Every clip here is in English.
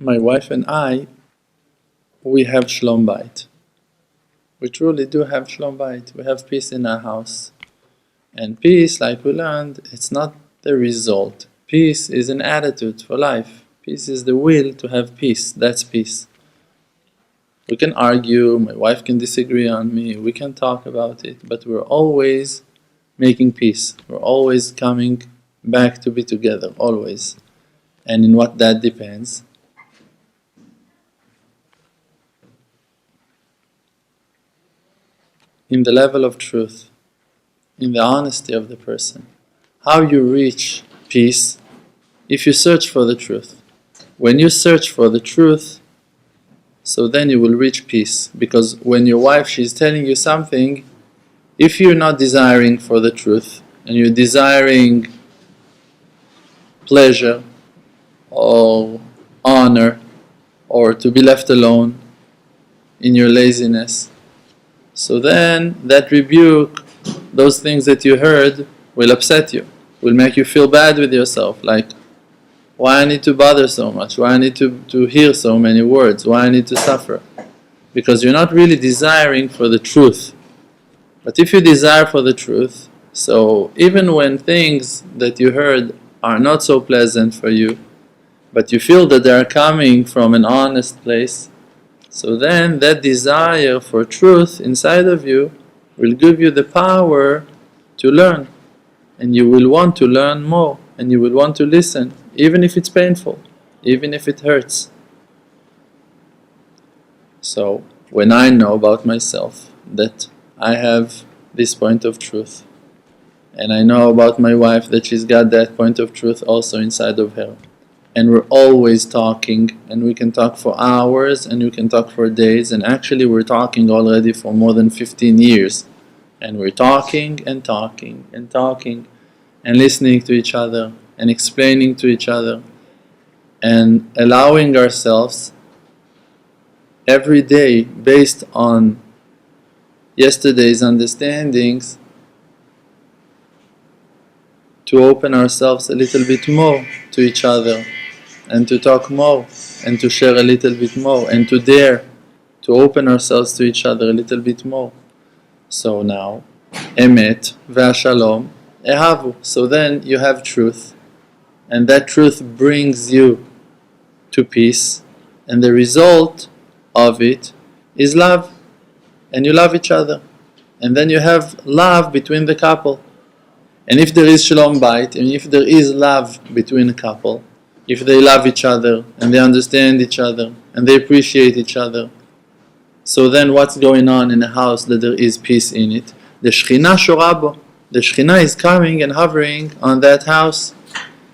my wife and I, we have shalom bayit. We truly do have shalom bayit. We have peace in our house. And peace, like we learned, it's not the result. Peace is an attitude for life. Peace is the will to have peace. That's peace. We can argue, my wife can disagree on me, we can talk about it, but we're always making peace. We're always coming back to be together, always. And in what that depends? In the level of truth, in the honesty of the person. How you reach peace? If you search for the truth. When you search for the truth, so then you will reach peace. Because when your wife, she's telling you something, if you're not desiring for the truth, and you're desiring pleasure, or honor, or to be left alone in your laziness, so then that rebuke, those things that you heard, will upset you, will make you feel bad with yourself, like, why I need to bother so much? Why I need to hear so many words? Why I need to suffer? Because you're not really desiring for the truth. But if you desire for the truth, so even when things that you heard are not so pleasant for you, but you feel that they are coming from an honest place, so then that desire for truth inside of you will give you the power to learn. And you will want to learn more, and you will want to listen, even if it's painful, even if it hurts. So, when I know about myself that I have this point of truth, and I know about my wife that she's got that point of truth also inside of her, and we're always talking, and we can talk for hours, and we can talk for days, and actually we're talking already for more than 15 years, and we're talking and talking and talking, and listening to each other, and explaining to each other, and allowing ourselves every day based on yesterday's understandings to open ourselves a little bit more to each other, and to talk more, and to share a little bit more, and to dare to open ourselves to each other a little bit more. So now, emet v'ashalom ehavu. So then you have truth, and that truth brings you to peace, and the result of it is love, and you love each other, and then you have love between the couple. And if there is shalom bayit, and if there is love between a couple, if they love each other, and they understand each other, and they appreciate each other, so then what's going on in a house that there is peace in it? The Shekhinah shora bo. The Shekhinah is coming and hovering on that house.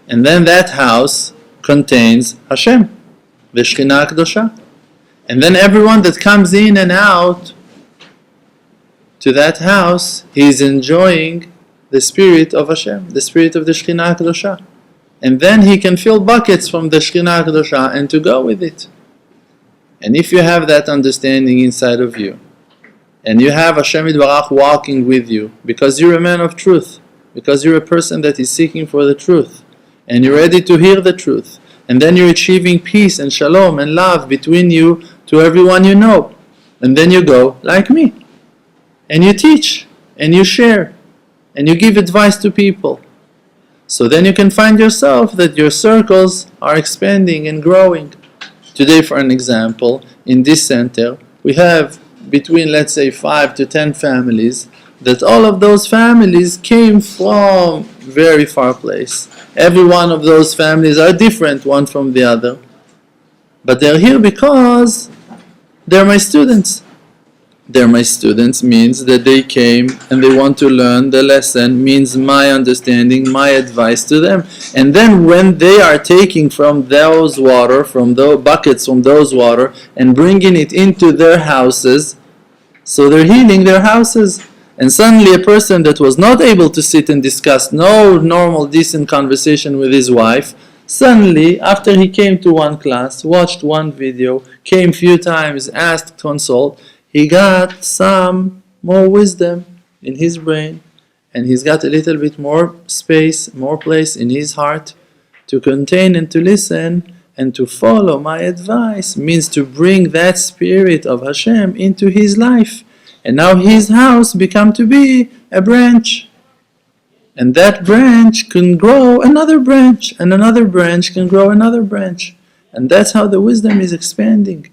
And then that house contains HaShem, the Shekhinah Kedosha. And then everyone that comes in and out to that house, he is enjoying the spirit of HaShem, the spirit of the Shekhinah Kedosha. And then he can fill buckets from the Shekhinah Kedosha and to go with it. And if you have that understanding inside of you, and you have HaShem Yitbarach walking with you, because you're a man of truth, because you're a person that is seeking for the truth, and you're ready to hear the truth, and then you're achieving peace and shalom and love between you to everyone you know, and then you go like me, and you teach, and you share, and you give advice to people. So then you can find yourself that your circles are expanding and growing. Today, for an example, in this center, we have between, let's say, 5 to 10 families, that all of those families came from very far place. Every one of those families are different one from the other, but they're here because they're my students. They're my students means that they came and they want to learn the lesson, means my understanding, my advice to them. And then when they are taking from those water, from those buckets from those water, and bringing it into their houses, so they're healing their houses. And suddenly a person that was not able to sit and discuss no normal decent conversation with his wife, suddenly after he came to one class, watched one video, came few times, asked, consult, he got some more wisdom in his brain, and he's got a little bit more space, more place in his heart to contain and to listen And to follow my advice means to bring that spirit of HaShem into his life. And now his house become to be a branch. And that branch can grow another branch, and another branch can grow another branch. And that's how the wisdom is expanding.